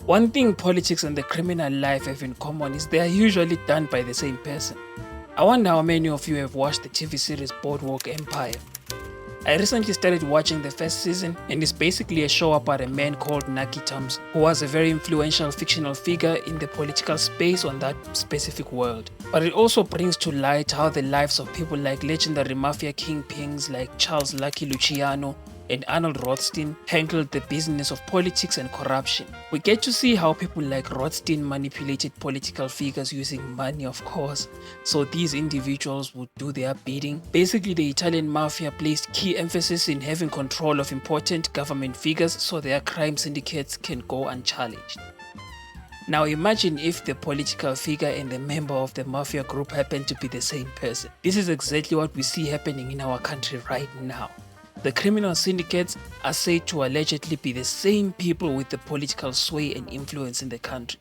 One thing politics and the criminal life have in common is they are usually done by the same person. I wonder how many of you have watched the TV series Boardwalk Empire. I recently started watching the first season, and it's basically a show about a man called Naki Tams, who was a very influential fictional figure in the political space on that specific world. But it also brings to light how the lives of people like legendary mafia kingpins like Charles Lucky Luciano and Arnold Rothstein handled the business of politics and corruption. We get to see how people like Rothstein manipulated political figures using money, of course, so these individuals would do their bidding. Basically, the Italian mafia placed key emphasis in having control of important government figures so their crime syndicates can go unchallenged. Now imagine if the political figure and the member of the mafia group happen to be the same person. This is exactly what we see happening in our country right now. The criminal syndicates are said to allegedly be the same people with the political sway and influence in the country.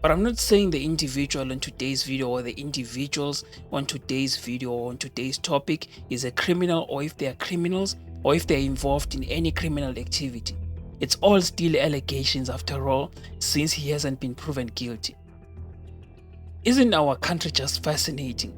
But I'm not saying the individual on today's video or the individuals on today's video or on today's topic is a criminal, or if they are criminals, or if they're involved in any criminal activity. It's all still allegations after all, since he hasn't been proven guilty. Isn't our country just fascinating?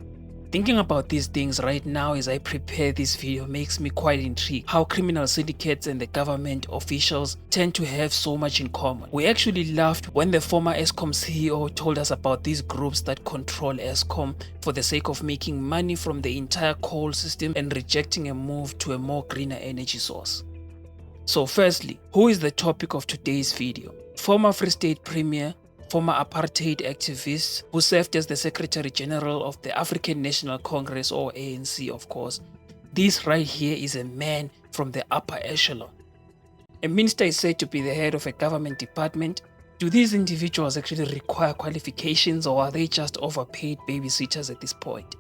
Thinking about these things right now as I prepare this video makes me quite intrigued how criminal syndicates and the government officials tend to have so much in common. We actually laughed when the former Eskom CEO told us about these groups that control Eskom for the sake of making money from the entire coal system and rejecting a move to a more greener energy source. So firstly, who is the topic of today's video? Former Free State Premier, former apartheid activist who served as the Secretary General of the African National Congress, or ANC of course. This right here is a man from the upper echelon. A minister is said to be the head of a government department. Do these individuals actually require qualifications, or are they just overpaid babysitters at this point?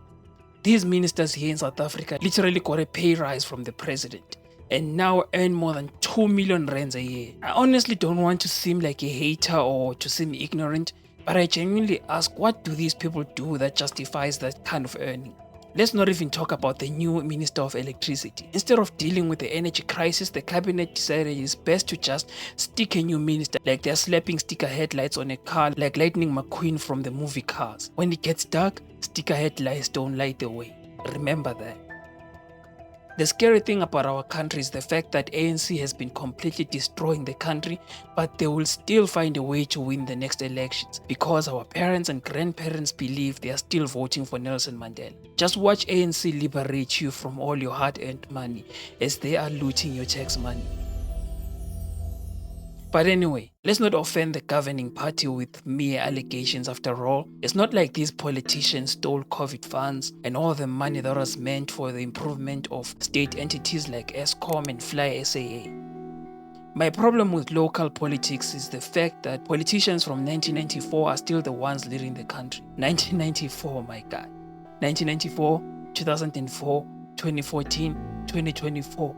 These ministers here in South Africa literally got a pay rise from the president and now earn more than 2 million rands a year. I honestly don't want to seem like a hater or to seem ignorant, but I genuinely ask, what do these people do that justifies that kind of earning? Let's not even talk about the new Minister of Electricity. Instead of dealing with the energy crisis, the cabinet decided it's best to just stick a new minister, like they're slapping sticker headlights on a car like Lightning McQueen from the movie Cars. When it gets dark, sticker headlights don't light the way. Remember that. The scary thing about our country is the fact that ANC has been completely destroying the country, but they will still find a way to win the next elections because our parents and grandparents believe they are still voting for Nelson Mandela. Just watch ANC liberate you from all your hard-earned money as they are looting your tax money. But anyway, let's not offend the governing party with mere allegations after all. It's not like these politicians stole COVID funds and all the money that was meant for the improvement of state entities like Eskom and Fly SAA. My problem with local politics is the fact that politicians from 1994 are still the ones leading the country. 1994, my God. 1994, 2004, 2014, 2024.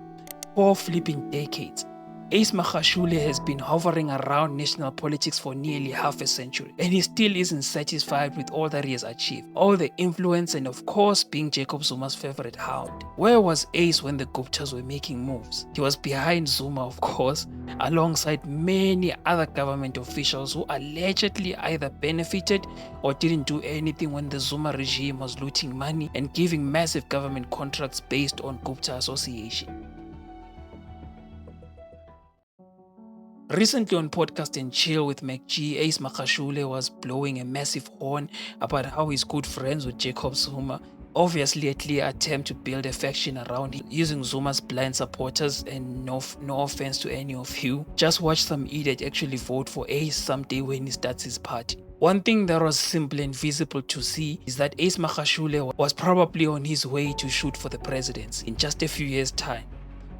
4 flipping decades. Ace Magashule has been hovering around national politics for nearly half a century, and he still isn't satisfied with all that he has achieved. All the influence and of course being Jacob Zuma's favorite hound. Where was Ace when the Guptas were making moves? He was behind Zuma, of course, alongside many other government officials who allegedly either benefited or didn't do anything when the Zuma regime was looting money and giving massive government contracts based on Gupta association. Recently on Podcast and Chill with MacG, Ace Magashule was blowing a massive horn about how he's good friends with Jacob Zuma. Obviously a clear attempt to build a faction around him using Zuma's blind supporters, and no offense to any of you. Just watch some idiot actually vote for Ace someday when he starts his party. One thing that was simple and visible to see is that Ace Magashule was probably on his way to shoot for the presidency in just a few years' time.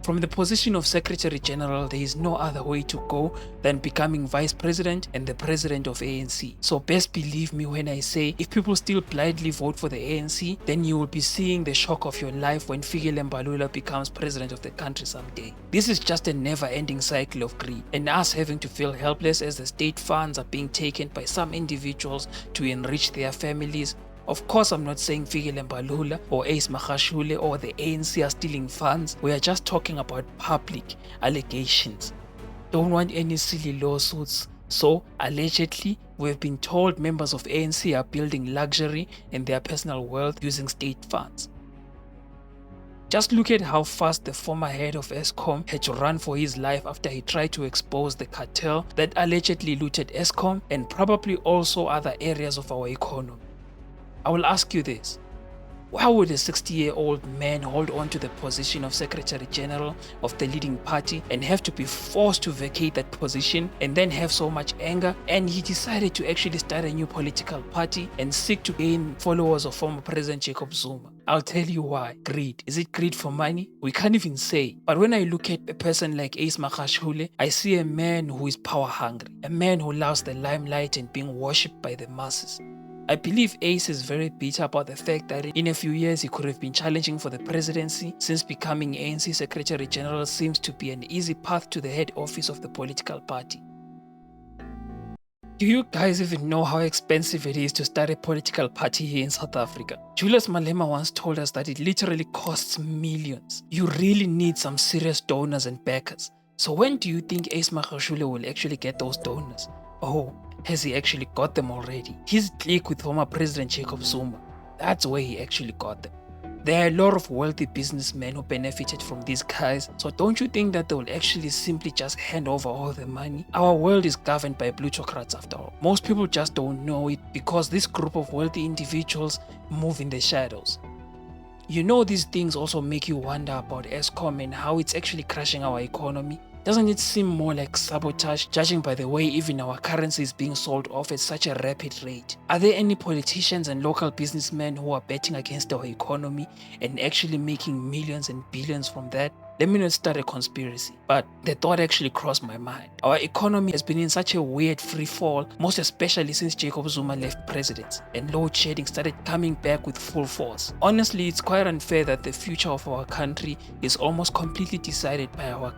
From the position of Secretary General, there is no other way to go than becoming Vice President and the President of ANC. So best believe me when I say, if people still blindly vote for the ANC, then you will be seeing the shock of your life when Fikile Mbalula becomes President of the country someday. This is just a never-ending cycle of greed, and us having to feel helpless as the state funds are being taken by some individuals to enrich their families. Of course, I'm not saying Fikile Mbalula or Ace Magashule or the ANC are stealing funds. We are just talking about public allegations. don't want any silly lawsuits. So, allegedly, we've been told members of ANC are building luxury and their personal wealth using state funds. Just look at how fast the former head of Eskom had to run for his life after he tried to expose the cartel that allegedly looted Eskom and probably also other areas of our economy. I will ask you this. Why would a 60-year-old man hold on to the position of Secretary General of the leading party and have to be forced to vacate that position and then have so much anger? And he decided to actually start a new political party and seek to gain followers of former President Jacob Zuma. I'll tell you why. Greed. Is it greed for money? We can't even say. But when I look at a person like Ace Magashule, I see a man who is power hungry, a man who loves the limelight and being worshipped by the masses. I believe Ace is very bitter about the fact that in a few years he could have been challenging for the presidency, since becoming ANC Secretary General seems to be an easy path to the head office of the political party. Do you guys even know how expensive it is to start a political party here in South Africa? Julius Malema once told us that it literally costs millions. You really need some serious donors and backers. So when do you think Ace Magashule will actually get those donors? Oh, has he actually got them already? His clique with former President Jacob Zuma, that's where he actually got them. There are a lot of wealthy businessmen who benefited from these guys, so don't you think that they will actually simply just hand over all the money? Our world is governed by plutocrats after all. Most people just don't know it because this group of wealthy individuals move in the shadows. You know, these things also make you wonder about Eskom and how it's actually crashing our economy. Doesn't it seem more like sabotage, judging by the way even our currency is being sold off at such a rapid rate? Are there any politicians and local businessmen who are betting against our economy and actually making millions and billions from that? Let me not start a conspiracy, but the thought actually crossed my mind. Our economy has been in such a weird free fall, most especially since Jacob Zuma left presidency and load shedding started coming back with full force. Honestly, it's quite unfair that the future of our country is almost completely decided by our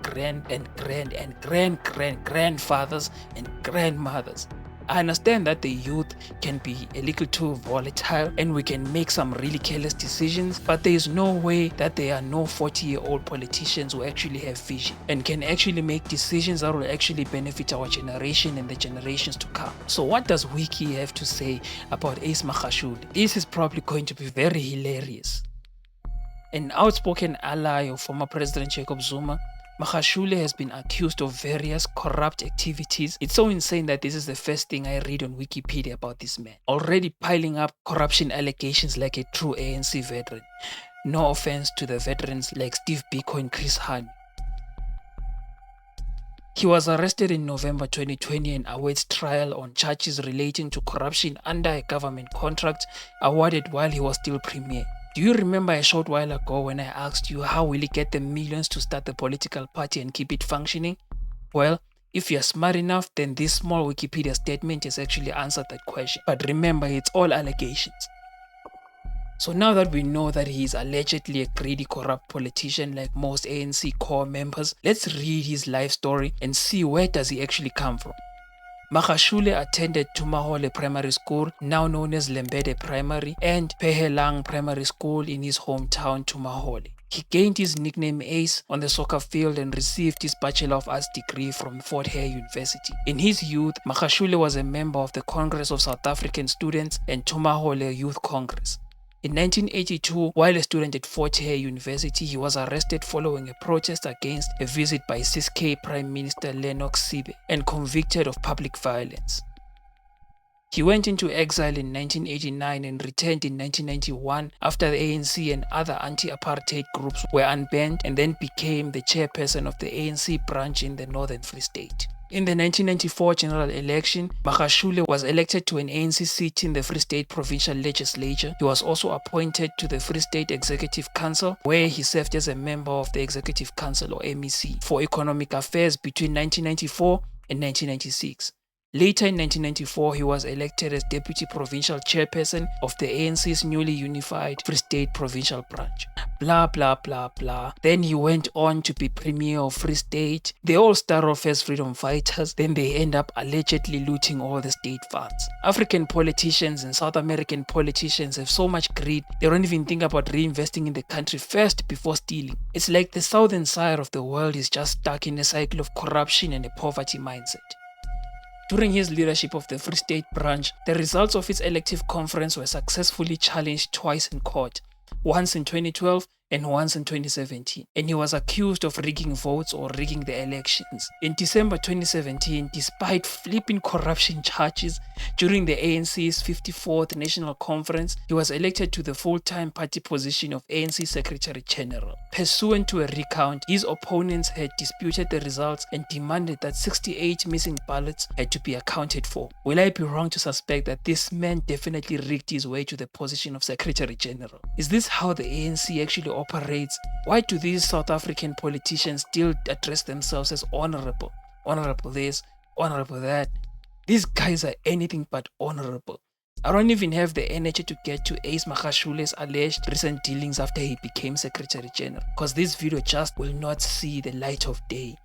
grandfathers and grandmothers. I understand that the youth can be a little too volatile and we can make some really careless decisions, but there is no way that there are no 40-year-old politicians who actually have vision and can actually make decisions that will actually benefit our generation and the generations to come. So what does Wiki have to say about Ace Magashule? This is probably going to be very hilarious. An outspoken ally of former President Jacob Zuma, Magashule has been accused of various corrupt activities. It's so insane that this is the first thing I read on Wikipedia about this man. Already piling up corruption allegations like a true ANC veteran. No offense to the veterans like Steve Biko and Chris Hani. He was arrested in November 2020 and awaits trial on charges relating to corruption under a government contract awarded while he was still premier. Do you remember a short while ago when I asked you how will he get the millions to start the political party and keep it functioning? Well, if you're smart enough, then this small Wikipedia statement has actually answered that question. But remember, it's all allegations. So now that we know that he is allegedly a greedy, corrupt politician like most ANC core members, let's read his life story and see where does he actually come from. Magashule attended Tumahole Primary School, now known as Lembede Primary, and Pehelang Primary School in his hometown Tumahole. He gained his nickname Ace on the soccer field and received his Bachelor of Arts degree from Fort Hare University. In his youth, Magashule was a member of the Congress of South African Students and Tumahole Youth Congress. In 1982, while a student at Fort Hare University, he was arrested following a protest against a visit by Ciskei Prime Minister Lennox Sibe and convicted of public violence. He went into exile in 1989 and returned in 1991 after the ANC and other anti-apartheid groups were unbanned, and then became the chairperson of the ANC branch in the Northern Free State. In the 1994 general election, Magashule was elected to an ANC seat in the Free State Provincial Legislature. He was also appointed to the Free State Executive Council, where he served as a member of the Executive Council or MEC for Economic Affairs between 1994 and 1996. Later in 1994, he was elected as deputy provincial chairperson of the ANC's newly unified Free State provincial branch. Blah blah blah blah. Then he went on to be premier of Free State. They all start off as freedom fighters, then they end up allegedly looting all the state funds. African politicians and South American politicians have so much greed, they don't even think about reinvesting in the country first before stealing. It's like the southern side of the world is just stuck in a cycle of corruption and a poverty mindset. During his leadership of the Free State branch, the results of its elective conference were successfully challenged twice in court, once in 2012 and once in 2017, and he was accused of rigging votes or rigging the elections. In December 2017, despite flipping corruption charges during the ANC's 54th National Conference, he was elected to the full-time party position of ANC Secretary General. Pursuant to a recount, his opponents had disputed the results and demanded that 68 missing ballots had to be accounted for. Will I be wrong to suspect that this man definitely rigged his way to the position of Secretary General? Is this how the ANC actually operates? Why do these South African politicians still address themselves as honorable? Honorable this, honorable that. These guys are anything but honorable. I don't even have the energy to get to Ace Magashule's alleged recent dealings after he became Secretary General, because this video just will not see the light of day.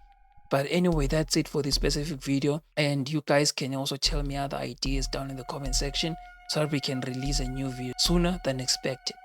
But anyway, that's it for this specific video, and you guys can also tell me other ideas down in the comment section so that we can release a new video sooner than expected.